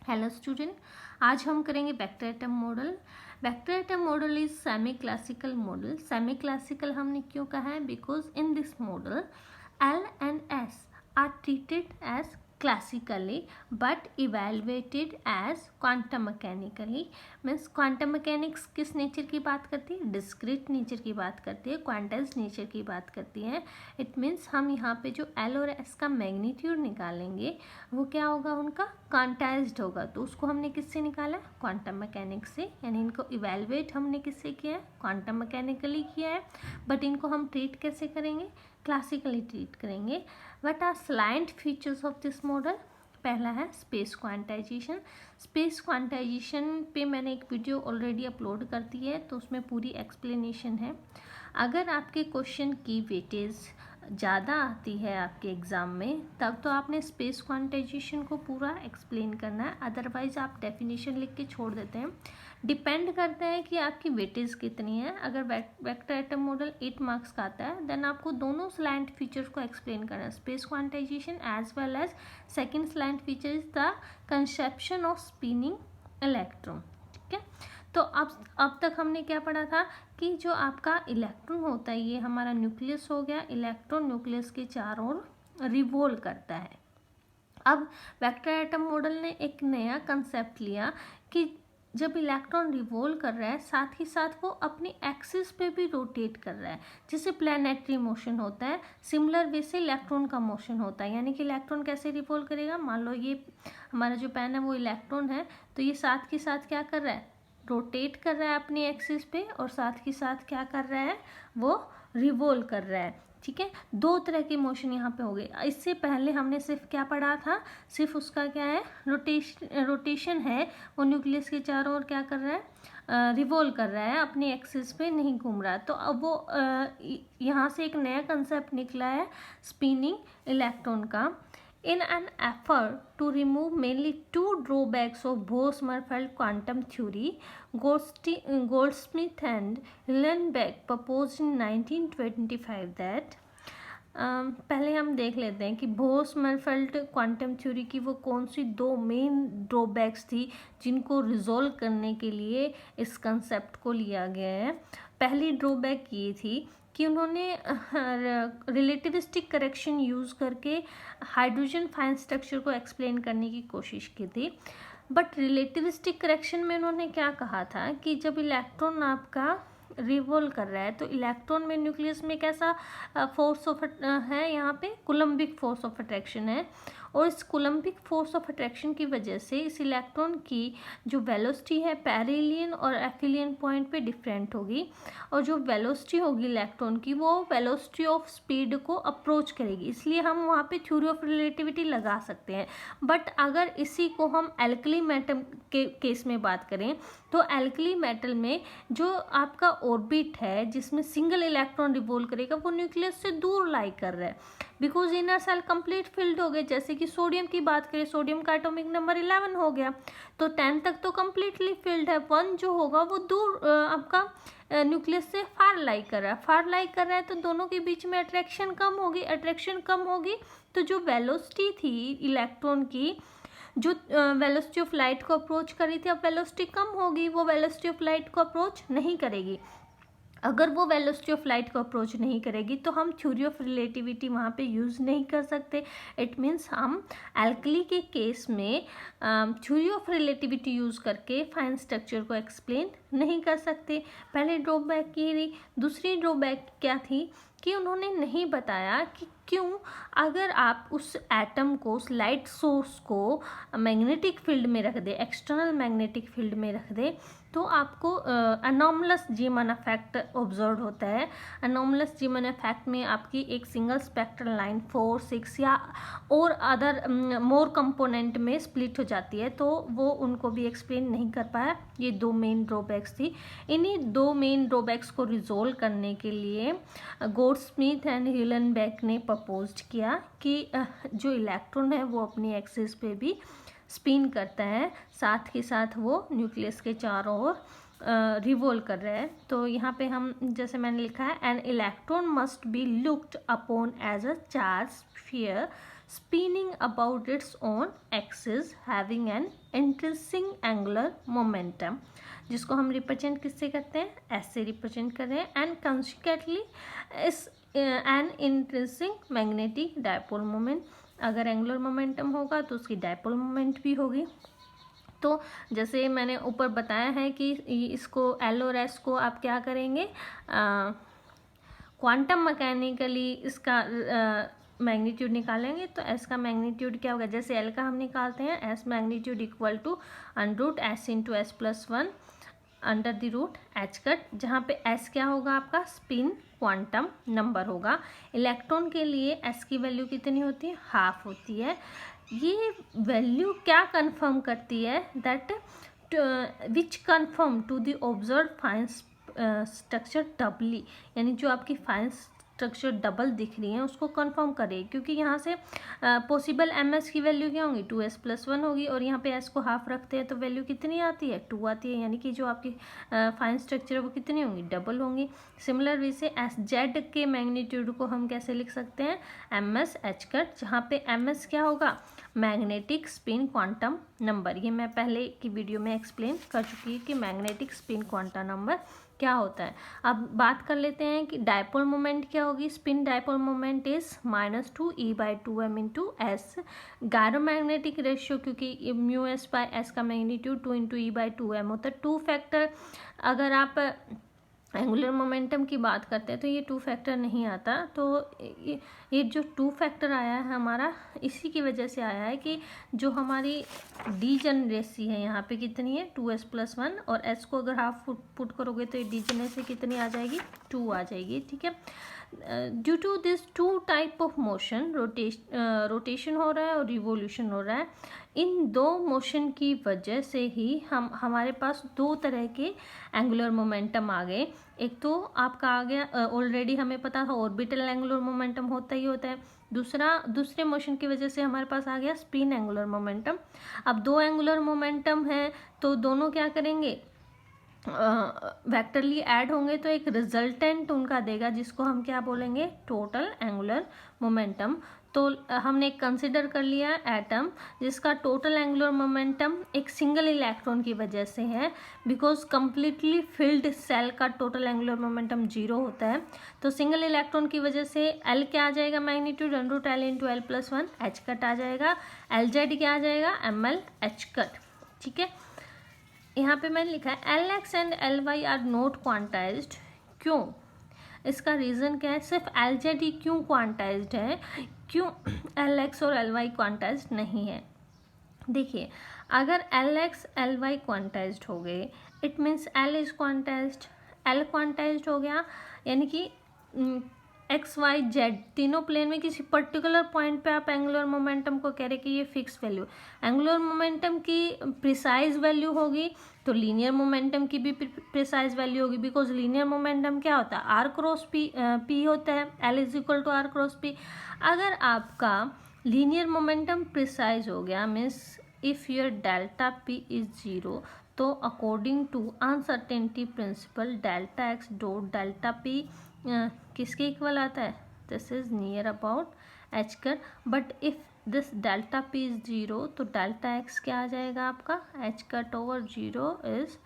Hello student, आज हम करेंगे vector atom model. Vector atom model is semi classical model. Semi classical हमने क्यों कहा है? Because in this model l and s are treated as classically but evaluated as quantum mechanically। Means quantum mechanics किस nature की बात करती है? Discrete nature की बात करती है, क्वांटाइज नेचर की बात करती है। इट मीन्स हम यहाँ पे जो एल और एस का मैग्नीट्यूड निकालेंगे वो क्या होगा? उनका क्वांटाइज्ड होगा। तो उसको हमने किससे निकाला? क्वांटम मैकेनिक्स से। यानी इनको इवेलुएट हमने किससे किया है? क्वांटम मैकेनिकली किया है। बट इनको हम ट्रीट कैसे करेंगे? क्लासिकली ट्रीट करेंगे। What are salient features of this model? पहला है स्पेस क्वांटाइजेशन। स्पेस क्वांटाइजेशन पे मैंने एक वीडियो ऑलरेडी अपलोड कर दी है, तो उसमें पूरी एक्सप्लेनेशन है। अगर आपके क्वेश्चन की वेटेज ज़्यादा आती है आपके एग्ज़ाम में, तब तो आपने स्पेस क्वांटाइजेशन को पूरा एक्सप्लेन करना है, अदरवाइज आप डेफिनेशन लिख के छोड़ देते हैं। डिपेंड करता है कि आपकी वेटेज कितनी है। अगर वेक्टर एटम मॉडल 8 मार्क्स का आता है, देन आपको दोनों स्लैंट फीचर्स को एक्सप्लेन करना है, space quantization as well as second salient feature is the conception of spinning electron. ठीक है, तो अब तक हमने क्या पढ़ा था कि जो आपका इलेक्ट्रॉन होता है, ये हमारा न्यूक्लियस हो गया। इलेक्ट्रॉन न्यूक्लियस के चारों ओर रिवॉल्व करता है। अब वेक्टर एटम मॉडल ने एक नया कंसेप्ट लिया कि जब इलेक्ट्रॉन रिवॉल्व कर रहा है, साथ ही साथ वो अपनी एक्सिस पे भी रोटेट कर रहा है। जैसे प्लैनेटरी मोशन होता है, सिमिलर वे से इलेक्ट्रॉन का मोशन होता है। यानी कि इलेक्ट्रॉन कैसे रिवॉल्व करेगा? मान लो ये हमारा जो पेन है वो इलेक्ट्रॉन है, तो ये साथ के साथ क्या कर रहा है? रोटेट कर रहा है अपनी एक्सिस पे, और साथ ही साथ क्या कर रहा है? वो रिवॉल्व कर रहा है। ठीक है, दो तरह के मोशन यहाँ पे हो गए। इससे पहले हमने सिर्फ क्या पढ़ा था? सिर्फ उसका क्या है? रोटेशन है, वो न्यूक्लियस के चारों ओर क्या कर रहा है? रिवॉल्व कर रहा है, अपनी एक्सिस पे नहीं घूम रहा। तो अब वो यहाँ से एक नया कंसेप्ट निकला है स्पिनिंग इलेक्ट्रॉन का। In an effort to remove mainly two drawbacks of Bose-Murphy quantum theory, Goldsmith and Uhlenbeck proposed in 1925 that पहले हम देख लेते हैं कि बोस-मरफेल्ड क्वांटम थ्योरी की वो कौन सी दो मेन ड्रॉबैक्स थी जिनको रिजॉल्व करने के लिए इस कंसेप्ट को लिया गया है। पहली ड्रॉबैक ये थी कि उन्होंने रिलेटिविस्टिक करेक्शन यूज़ करके हाइड्रोजन फाइन स्ट्रक्चर को एक्सप्लेन करने की कोशिश की थी। बट रिलेटिविस्टिक करेक्शन में उन्होंने क्या कहा था कि जब इलेक्ट्रॉन आपका रिवॉल्व कर रहा है, तो इलेक्ट्रॉन में न्यूक्लियस में कैसा फोर्स ऑफ है? यहाँ पे कूलम्बिक फोर्स ऑफ अट्रैक्शन है, और इस कूलम्बिक फोर्स ऑफ अट्रैक्शन की वजह से इस इलेक्ट्रॉन की जो वेलोसिटी है पेरिलियन और एफिलियन पॉइंट पे डिफरेंट होगी, और जो वेलोसिटी होगी इलेक्ट्रॉन की वो वेलोसिटी ऑफ स्पीड को अप्रोच करेगी। इसलिए हम वहाँ पे थ्योरी ऑफ रिलेटिविटी लगा सकते हैं। बट अगर इसी को हम एल्कली मेटल के केस में बात करें, तो एल्कली मेटल में जो आपका ऑर्बिट है जिसमें सिंगल इलेक्ट्रॉन रिवॉल्व करेगा, वो न्यूक्लियस से दूर लाई कर रहा है, because inner shell complete filled हो गए। जैसे कि सोडियम की बात करें, सोडियम का एटॉमिक नंबर 11 हो गया, तो 10 तक तो कंप्लीटली फिल्ड है। 1 जो होगा वो दूर आपका न्यूक्लियस से फार लाई कर रहा है। फार लाई कर रहा है तो दोनों के बीच में अट्रैक्शन कम होगी। अट्रैक्शन कम होगी तो जो वेलोसिटी थी इलेक्ट्रॉन की, जो वेलोसिटी ऑफ लाइट को अप्रोच कर रही थी, अब वेलोसिटी कम होगी, वो वेलोसिटी ऑफ लाइट को अप्रोच नहीं करेगी। अगर वो वेलोसिटी ऑफ लाइट को अप्रोच नहीं करेगी तो हम थ्योरी ऑफ रिलेटिविटी वहाँ पे यूज़ नहीं कर सकते। इट मीन्स हम एल्कली के केस में थ्योरी ऑफ रिलेटिविटी यूज़ करके फाइन स्ट्रक्चर को एक्सप्लेन नहीं कर सकते। पहले ड्रॉबैक ये रही। दूसरी ड्रॉबैक क्या थी कि उन्होंने नहीं बताया कि क्यों अगर आप उस एटम को, उस लाइट सोर्स को मैग्नेटिक फील्ड में रख दे, एक्सटर्नल मैग्नेटिक फील्ड में रख दे, तो आपको अनोमलस जीमन इफेक्ट ऑब्जर्व होता है। अनोमलस जीमन इफेक्ट में आपकी एक सिंगल स्पेक्ट्रल लाइन 4, 6 या और अदर मोर कंपोनेंट में स्प्लिट हो जाती है, तो वो उनको भी एक्सप्लेन नहीं कर पाया। ये दो मेन ड्रॉबैक्स थी। इन्हीं दो मेन ड्रॉबैक्स को रिजोल्व करने के लिए गोल्डस्मिथ एंड ह्यूलेनबेक ने प्रपोज्ड किया कि जो इलेक्ट्रॉन है वो अपनी एक्सिस पे भी स्पिन करता है, साथ ही साथ वो न्यूक्लियस के चारों ओर रिवॉल्व कर रहा है। तो यहाँ पे हम जैसे मैंने लिखा है, an electron must be looked upon as a charge sphere spinning about its own axis having an increasing angular momentum, जिसको हम रिप्रेजेंट किससे करते हैं, ऐसे रिप्रेजेंट कर रहे हैं, एंड कंसिक्वेंटली इस an increasing magnetic dipole moment, अगर एंगुलर मोमेंटम होगा तो उसकी डायपोल मोमेंट भी होगी। तो जैसे मैंने ऊपर बताया है कि इसको एल और एस को आप क्या करेंगे, क्वांटम मैकेनिकली इसका मैग्नीट्यूड निकालेंगे, तो एस का मैग्नीट्यूड क्या होगा, जैसे एल का हम निकालते हैं, s magnitude equal to √s into s plus 1 under the root h cut, जहाँ पे एस क्या होगा आपका स्पिन क्वांटम नंबर होगा। इलेक्ट्रॉन के लिए एस की वैल्यू कितनी होती है, हाफ होती है। ये वैल्यू क्या कंफर्म करती है, that which confirm to the observe fine structure doubly, यानी जो आपकी फाइन स्ट्रक्चर डबल दिख रही है उसको कंफर्म करे, क्योंकि यहाँ से पॉसिबल एम एस की वैल्यू क्या होगी, 2s + 1 होगी, और यहाँ पे एस को हाफ रखते हैं तो वैल्यू कितनी आती है, 2 आती है, यानी कि जो आपकी फाइन स्ट्रक्चर है वो कितनी होंगी, डबल होंगी। सिमिलर वे से एस जेड के मैग्नीट्यूड को हम कैसे लिख सकते हैं, ms h कट, जहाँ पे ms क्या होगा, मैग्नेटिक स्पिन क्वांटम नंबर। ये मैं पहले की वीडियो में एक्सप्लेन कर चुकी है कि मैग्नेटिक स्पिन क्वांटम नंबर क्या होता है। अब बात कर लेते हैं कि डायपोल मोमेंट क्या होगी, spin dipole moment is -2e/2m into S. Gyromagnetic ratio, क्योंकि μs/s का मैग्नीट्यूड 2 इंटू e/2m होता है, 2 फैक्टर। अगर आप एंगुलर मोमेंटम की बात करते हैं तो ये 2 फैक्टर नहीं आता, तो ये जो 2 फैक्टर आया है हमारा, इसी की वजह से आया है कि जो हमारी डीजनरेसी है यहाँ पे कितनी है, 2s + 1, और s को अगर हाफ पुट करोगे तो ये डीजनरेसी कितनी आ जाएगी, 2 आ जाएगी, ठीक है। Due to this 2 type of motion, rotation हो रहा है और रिवोल्यूशन हो रहा है, इन 2 मोशन की वजह से ही हमारे पास 2 तरह के एंगुलर मोमेंटम आ गए। एक तो आपका आ गया, ऑलरेडी हमें पता था ऑर्बिटल एंगुलर मोमेंटम होता ही होता है, दूसरे मोशन की वजह से हमारे पास आ गया स्पिन एंगुलर मोमेंटम। अब 2 एंगुलर मोमेंटम है तो दोनों क्या करेंगे, वेक्टरली ऐड होंगे तो एक रिजल्टेंट उनका देगा, जिसको हम क्या बोलेंगे, टोटल एंगुलर मोमेंटम। तो हमने कंसिडर कर लिया एटम जिसका टोटल एंगुलर मोमेंटम एक सिंगल इलेक्ट्रॉन की वजह से है, बिकॉज कंप्लीटली फिल्ड सेल का टोटल एंगुलर मोमेंटम 0 होता है। तो सिंगल इलेक्ट्रॉन की वजह से एल क्या आ जाएगा, magnitude √L into L plus 1 H cut आ जाएगा, एल जेड क्या आ जाएगा, ml एच कट, ठीक है। यहाँ पे मैंने लिखा है Lx and Ly are not quantized, क्यों, इसका रीज़न क्या है, सिर्फ Lz ही क्यों क्वांटाइज्ड है, क्यों Lx और Ly क्वांटाइज्ड नहीं है। देखिए, अगर Lx Ly क्वांटाइज्ड हो गए, it means L is quantized, L quantized हो गया, यानी कि एक्स वाई जेड तीनों प्लेन में किसी पर्टिकुलर पॉइंट पे आप एंगुलर मोमेंटम को कह रहे कि ये फिक्स वैल्यू, एंगुलर मोमेंटम की प्रिसाइज वैल्यू होगी तो लीनियर मोमेंटम की भी प्रिसाइज वैल्यू होगी, बिकॉज लीनियर मोमेंटम क्या होता है, आर क्रॉस पी होता है, l is equal to r cross p. अगर आपका लीनियर मोमेंटम प्रिसाइज हो गया, means if your delta p is 0, तो according to uncertainty principle delta x dot delta p किसके इक्वल आता है, this is near about H cut, but if this delta p is 0 तो delta x क्या आ जाएगा आपका, H cut over 0 is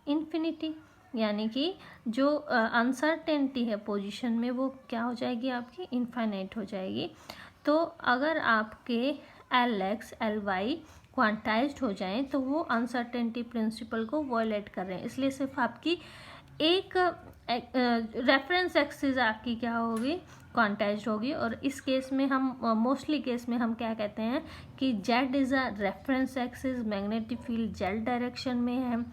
infinity, यानी कि जो अनसर्टेनिटी है पोजीशन में वो क्या हो जाएगी आपकी, इनफाइनाइट हो जाएगी। तो अगर आपके l x l y quantized हो जाएं तो वो अनसर्टेनिटी प्रिंसिपल को वॉयलेट कर रहे हैं, इसलिए सिर्फ आपकी एक रेफरेंस एक्सिस आपकी क्या होगी, क्वांटाइज्ड होगी। और इस केस में हम मोस्टली केस में हम क्या कहते हैं कि Z is a reference axis, magnetic field Z direction में है,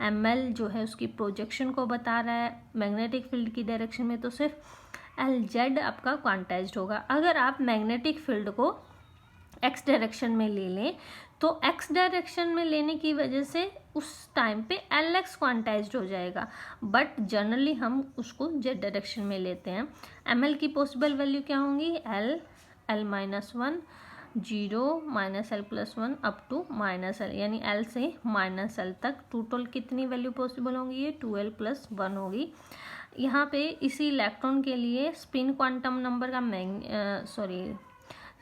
एमएल जो है उसकी प्रोजेक्शन को बता रहा है मैग्नेटिक फील्ड की डायरेक्शन में, तो सिर्फ एल जेड आपका क्वांटाइज्ड होगा। अगर आप मैग्नेटिक फील्ड को एक्स डायरेक्शन में ले लें तो एक्स डायरेक्शन में लेने की वजह से उस टाइम पे एल एक्स क्वांटाइज्ड हो जाएगा, बट जनरली हम उसको जेड डायरेक्शन में लेते हैं। एम एल की पॉसिबल वैल्यू क्या होंगी, l l -1 0 -L + 1 up to -L, यानी L से -L तक टोटल कितनी वैल्यू पॉसिबल होंगी, ये 2L + 1 होगी। यहाँ पे इसी इलेक्ट्रॉन के लिए स्पिन क्वांटम नंबर का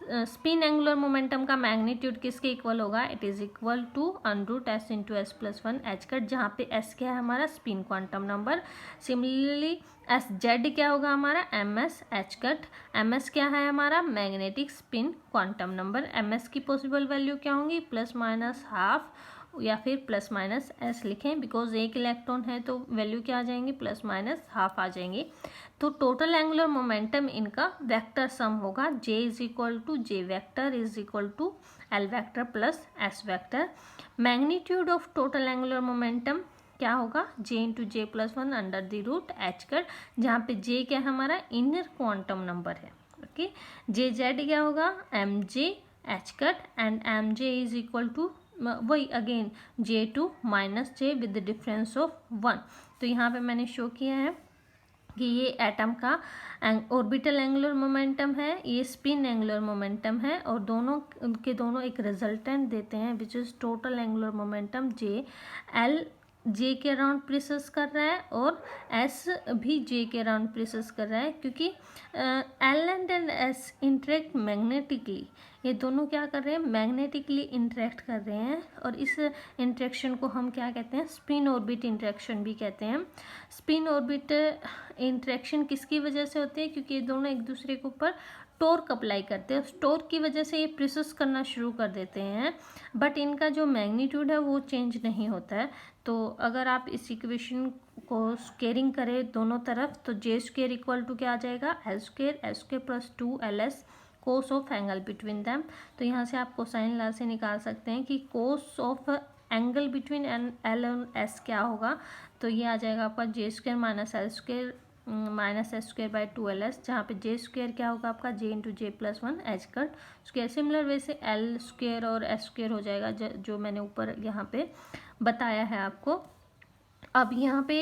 स्पिन एंगुलर मोमेंटम का मैग्नीट्यूड किसके इक्वल होगा, it is equal to √s into s plus one H cut, जहाँ पे s क्या है हमारा spin quantum number. Similarly s z क्या होगा हमारा ms एच कट, ms क्या है हमारा magnetic spin quantum number. ms की पॉसिबल वैल्यू क्या होंगी, ±½ या फिर ±s लिखें, बिकॉज एक इलेक्ट्रॉन है तो वैल्यू क्या आ जाएंगी, ±½ आ जाएंगी। तो टोटल एंगुलर मोमेंटम इनका वेक्टर सम होगा, j is equal to j vector is equal to l vector plus s vector. Magnitude of total angular momentum क्या होगा, j into J plus one under the root h cut, जहाँ पे j क्या है हमारा inner quantum number है। Okay, j z क्या होगा mj h cut and mj is equal to वही again j2 -j with the difference of 1। तो यहाँ पे मैंने शो किया है कि ये एटम का ऑर्बिटल एंगुलर मोमेंटम है, ये स्पिन एंगुलर मोमेंटम है, और दोनों उनके दोनों एक रिजल्टेंट देते हैं which is total angular momentum J. L J के अराउंड प्रेसेस कर रहा है और एस भी जे के अराउंड प्रेसेस कर रहा है, क्योंकि L and S interact magnetically, ये दोनों क्या कर रहे हैं, मैग्नेटिकली इंटरेक्ट कर रहे हैं, और इस इंटरेक्शन को हम क्या कहते हैं, स्पिन ऑर्बिट इंटरेक्शन भी कहते हैं। स्पिन ऑर्बिट इंटरेक्शन किसकी वजह से होती है, क्योंकि ये दोनों एक दूसरे के ऊपर टॉर्क अप्लाई करते हैं, टॉर्क की वजह से ये प्रेसेस करना शुरू कर देते हैं, बट इनका जो मैग्नीट्यूड है वो चेंज नहीं होता है। तो अगर आप इस इक्वेशन को स्क्वेयरिंग करें दोनों तरफ, तो जे स्क्वेयर इक्वल टू क्या आ जाएगा, L square plus 2ls cos of angle between them. तो यहाँ से आप कोसाइन लॉ से निकाल सकते हैं कि cos of angle between L और एस क्या होगा, तो ये आ जाएगा आपका J square minus L square minus S square by 2ls, जहाँ पे जे स्क्वेयर क्या होगा आपका जे इंटू जे plus one H cut square. Similar way से एल स्क्वेयर और एस स्क्वेयर हो जाएगा, जो मैंने ऊपर यहाँ पे बताया है आपको। अब यहाँ पे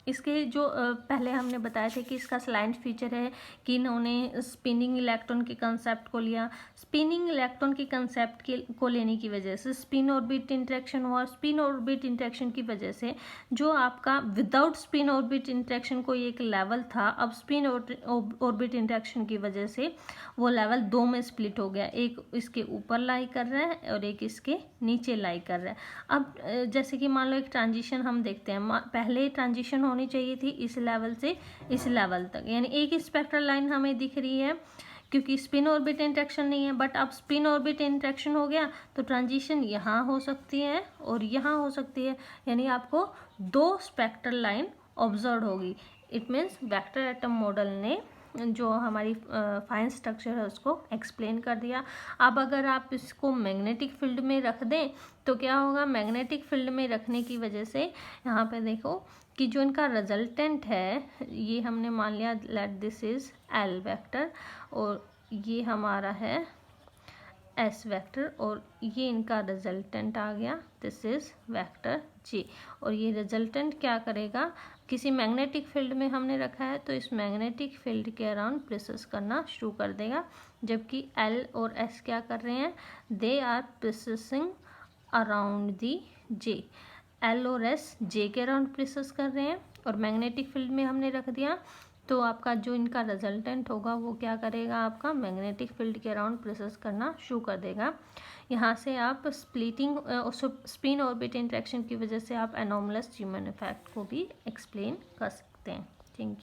इसके जो पहले हमने बताया था कि इसका स्लाइड फीचर है कि इन्होंने स्पिनिंग इलेक्ट्रॉन के कंसेप्ट को लिया। स्पिनिंग इलेक्ट्रॉन के कंसेप्ट को लेने की वजह से स्पिन ऑर्बिट इंटरेक्शन हुआ। स्पिन ऑर्बिट इंटरेक्शन की वजह से जो आपका विदाउट स्पिन ऑर्बिट इंटरेक्शन कोई एक लेवल था, अब स्पिन ऑर्बिट इंटरेक्शन की वजह से वो लेवल दो में स्प्लिट हो गया, एक इसके ऊपर लाई कर रहा है और एक इसके नीचे लाई कर रहा है। अब जैसे कि मान लो एक ट्रांजिशन हम देखते हैं, पहले ट्रांजिशन होनी चाहिए थी इस लेवल से इस लेवल तक, यानी एक स्पेक्ट्रल लाइन हमें दिख रही है क्योंकि स्पिन ऑर्बिट इंटरेक्शन नहीं है, बट अब स्पिन ऑर्बिट इंटरेक्शन हो गया तो ट्रांजिशन यहाँ हो सकती है और यहाँ हो सकती है, यानी आपको दो स्पेक्ट्रल लाइन ऑब्जर्व होगी। It means vector atom model ने जो हमारी फाइन स्ट्रक्चर है उसको एक्सप्लेन कर दिया। अब अगर आप इसको मैग्नेटिक फील्ड में रख दें तो क्या होगा, मैग्नेटिक फील्ड में रखने की वजह से यहाँ पे देखो कि जो इनका रिजल्टेंट है, ये हमने मान लिया let this is L vector और ये हमारा है एस वेक्टर, और ये इनका रिजल्टेंट आ गया दिस इज वेक्टर जी। और ये रिजल्टेंट क्या करेगा, किसी मैग्नेटिक फील्ड में हमने रखा है तो इस मैग्नेटिक फील्ड के अराउंड प्रेसेस करना शुरू कर देगा, जबकि एल और एस क्या कर रहे हैं, they are precessing around the J. L और एस जे के अराउंड प्रेसेस कर रहे हैं और मैग्नेटिक फील्ड में हमने रख दिया, तो आपका जो इनका रिजल्टेंट होगा वो क्या करेगा, आपका मैग्नेटिक फील्ड के अराउंड प्रेसेस करना शुरू कर देगा। यहाँ से आप स्प्लिटिंग स्पिन ऑर्बिट इंटरेक्शन की वजह से आप एनॉमलस ह्यूमन इफेक्ट को भी एक्सप्लेन कर सकते हैं। Thank you.